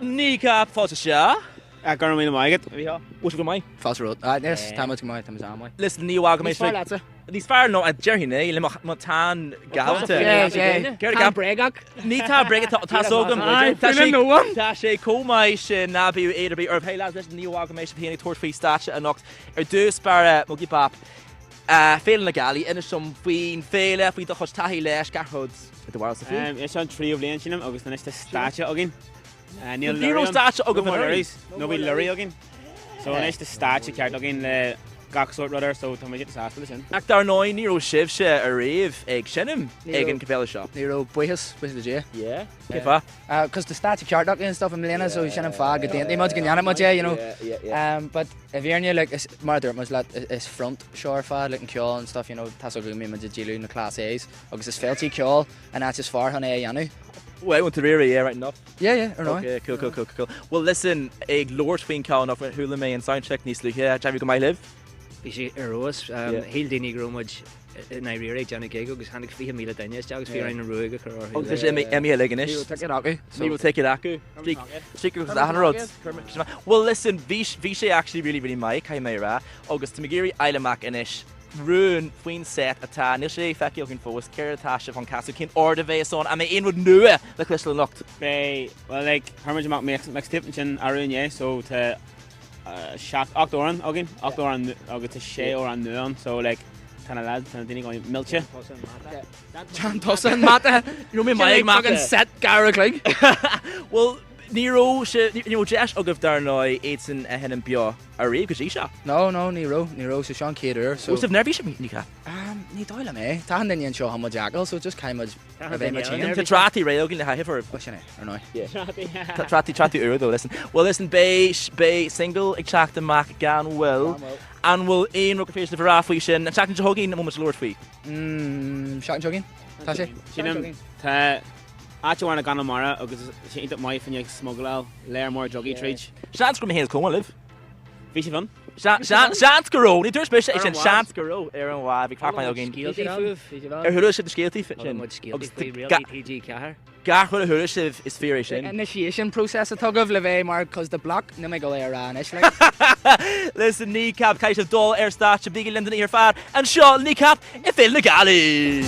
Ní cap fáilte se. Gar mí maigad. What's go mai? Fast road. Yes, táid go mai tam amai. Listen, ní bhag mé Fáilte. Níos fear nó a Jerryna le má tá galanta. Yeah. Ceir Can bregach. Ní tá brega tá sógam. Tá sé commáid sin nabíú éidirbí ar bhéile leis níomhá go mééis peanna tuair faoi státe a nocht ar dús bara mo bap féle na galí ina som faoin féle faoi do chus taí leis garthod do bhhar sa fú. Is an trí bblion sinam agus na státe agin. Níl státe agam Lurries. No bhí lurí agin. So is de státe ceart agin le gachsort rudder so tá méidir sásta sin. Ach dar 9 níor sibh se a riomh ag sinnim ag an caféile seo. Nero buhas the J. Yeah. Cefa? Because the statue card and stuff in Milena, so you shouldn't fag again. They must get much, you know. But if you're near like murder, must let is front shore fad like in Kjol and stuff, you know. That's what we mean with the Jilu in the class A's. Because it's felty Kjol and that's just far on A, you know. Well, I went to Riri, yeah, right enough. Yeah, or no. Okay, cool. Well, listen, ag Lord Twin Cow enough with Hula May and Soundcheck Nislu here. Have you got my live? Bhí sé arroz híl daoine grúmuid na riúra Johnny Gig agus hannig 4,000 daine agus fi an ruúige chu Oh, there's Emmy Leganis. We will take it aku. Well, listen, Vishay actually really Mike, hi Mayra. August Magiri Ilamak Inish. Rún faoin set atá níl sé feici an fós ceir atá se fan casú cin orda bheith son a mé aonrad nua le cluisle nocht. Well, like, hermid amach meach tip sin arúne, so to shaft octoran agin, octoran agus to sé or an nuan, so like, tanna lad, tanna dini going milche. John Tossan, Mata. You know me my fucking set Garrick like. Well, Nero Jesh agah dar nói éan a hennim bio a réh go síá. No, Nero so Sean Cater. So What's nervví sem nícha? Ní dáile mé. Tá den íon seo ha jackal, so just caiim Tá trátí ré agin le haifar. Sinna, or no. Trátí euro though, listen. Well, listen, bay single ag teach amach gan well. And will aon ru fééis le bhráfuí sin, an teachn hogin na moment Lord fao. Sean jogging? Tá sé? Sinam, tá áteháinna gan mara agus sé inta mai fan ag smoglail léir mór joggy trade. Seans go héans comá liv. Bhí sé fan? Seans goró, ní dúir spéis sin seans goró ar an bhád, bhí clap mai agin. Thuú sé de scéaltaí fit sin. TG cehar. Garchuil a thuúir sih is fear sin. Initiation process a tugah le bheith mar cos the block na me go le ran is like. Listen, ní cap caiis a dul ar stáit se bíigi lindan ar fad, an seo ní cap i fé le galí.